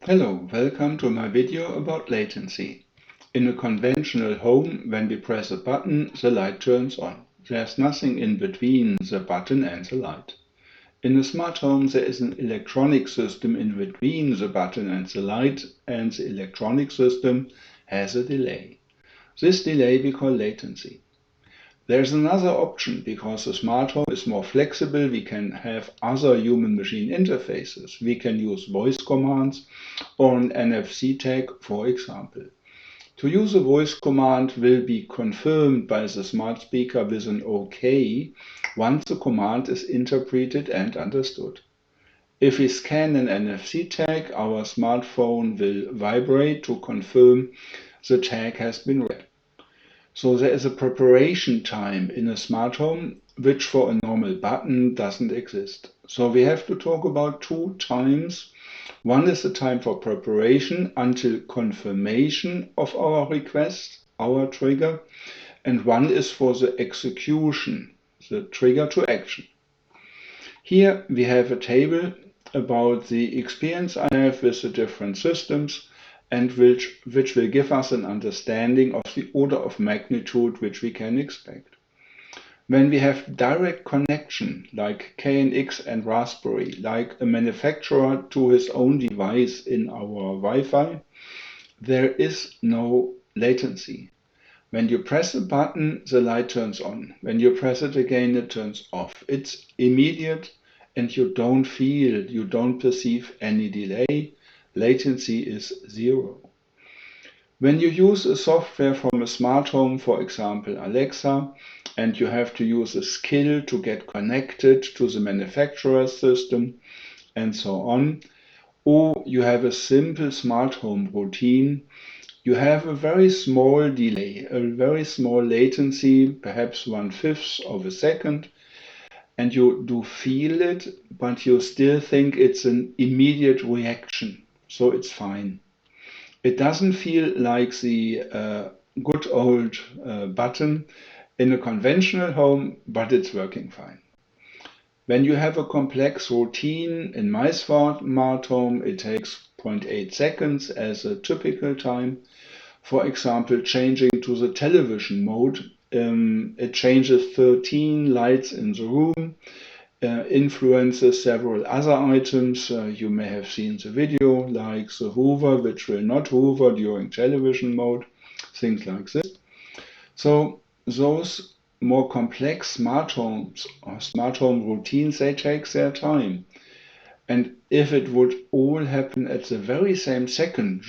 Hello, welcome to my video about latency. In a conventional home, when we press a button, the light turns on. There's nothing in between the button and the light. In a smart home, there is an electronic system in between the button and the light, and the electronic system has a delay. This delay we call latency. There's another option because the smart home is more flexible. We can have other human-machine interfaces. We can use voice commands or an NFC tag, for example. To use a voice command will be confirmed by the smart speaker with an OK once the command is interpreted and understood. If we scan an NFC tag, our smartphone will vibrate to confirm the tag has been read. So there is a preparation time in a smart home, which for a normal button doesn't exist. So we have to talk about two times. One is the time for preparation until confirmation of our request, our trigger, and one is for the execution, the trigger to action. Here we have a table about the experience I have with the different systems and which will give us an understanding of the order of magnitude which we can expect. When we have direct connection, like KNX and Raspberry, like a manufacturer to his own device in our Wi-Fi, there is no latency. When you press a button, the light turns on. When you press it again, it turns off. It's immediate and you don't perceive any delay. Latency is zero. When you use a software from a smart home, for example Alexa, and you have to use a skill to get connected to the manufacturer's system and so on, or you have a simple smart home routine, you have a very small delay, a very small latency, perhaps 1/5 of a second, and you do feel it, but you still think it's an immediate reaction, so it's fine. It doesn't feel like the good old button in a conventional home, but it's working fine. When you have a complex routine in my smart home, it takes 0.8 seconds as a typical time. For example, changing to the television mode, it changes 13 lights in the room, influences several other items. You may have seen the video, like the Hoover, which will not hover during television mode, things like this. So those more complex smart homes or smart home routines, they take their time. And if it would all happen at the very same second,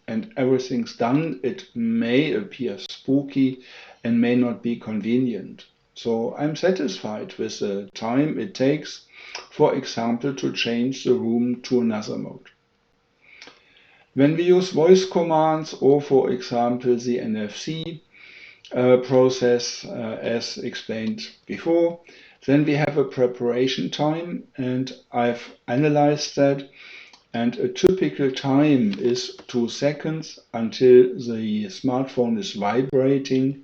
and everything's done, it may appear spooky and may not be convenient. So I'm satisfied with the time it takes, for example, to change the room to another mode. When we use voice commands or, for example, the NFC process, as explained before, then we have a preparation time, and I've analyzed that. And a typical time is 2 seconds until the smartphone is vibrating,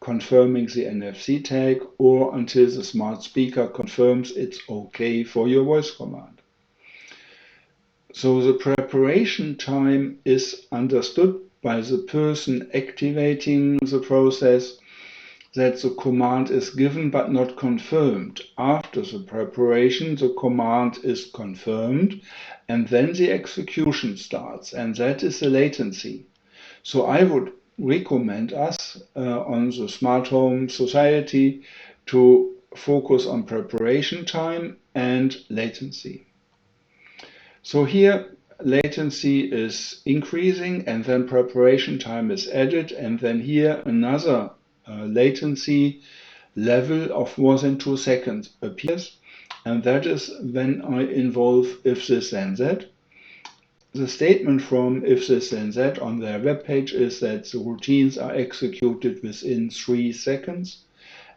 confirming the NFC tag, or until the smart speaker confirms it's OK for your voice command. So the preparation time is understood by the person activating the process, that the command is given but not confirmed. After the preparation, the command is confirmed and then the execution starts, and that is the latency. So I would recommend us on the Smart Home Society to focus on preparation time and latency. So here latency is increasing and then preparation time is added, and then here another latency level of more than 2 seconds appears, and that is when I involve if this then that. The statement from if this then that on their webpage is that the routines are executed within 3 seconds,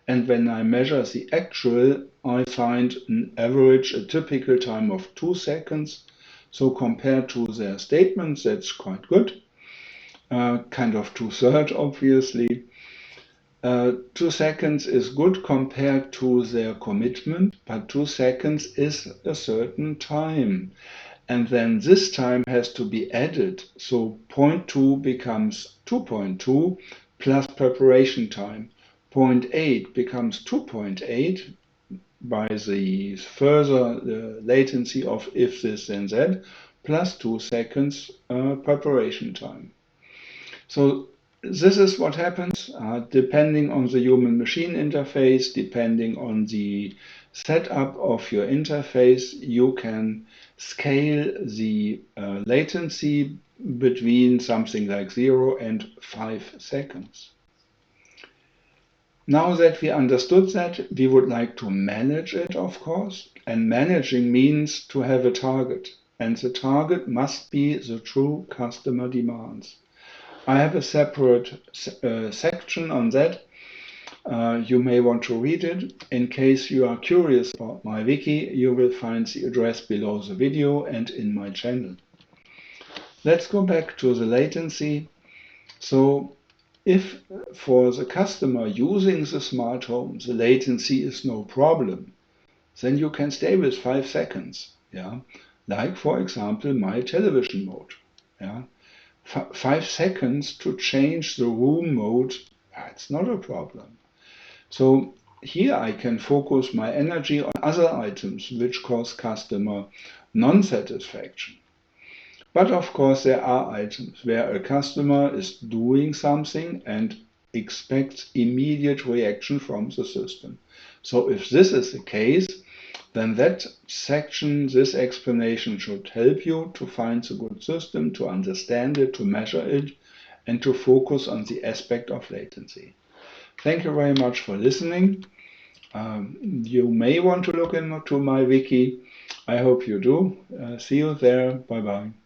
and when I measure the actual, I find an average, a typical time of 2 seconds. So compared to their statements, that's quite good. Kind of 2/3, obviously. 2 seconds is good compared to their commitment, but 2 seconds is a certain time. and then this time has to be added. So 0.2 becomes 2.2 plus preparation time. 0.8 becomes 2.8 by the further latency of if this then that plus 2 seconds preparation time. So this is what happens depending on the human-machine interface, depending on the setup of your interface, you can scale the latency between something like 0 and 5 seconds. Now that we understood that, we would like to manage it, of course, and managing means to have a target, and the target must be the true customer demands. I have a separate section on that. You may want to read it. In case you are curious about my wiki, you will find the address below the video and in my channel. Let's go back to the latency. So if for the customer using the smart home, the latency is no problem, then you can stay with 5 seconds. Yeah? Like, for example, my television mode. Yeah? 5 seconds to change the room mode, that's not a problem. So here I can focus my energy on other items which cause customer non-satisfaction. But of course there are items where a customer is doing something and expects immediate reaction from the system. So if this is the case, then that section, this explanation should help you to find the good system, to understand it, to measure it, and to focus on the aspect of latency. Thank you very much for listening. You may want to look into my wiki. I hope you do. See you there. Bye-bye.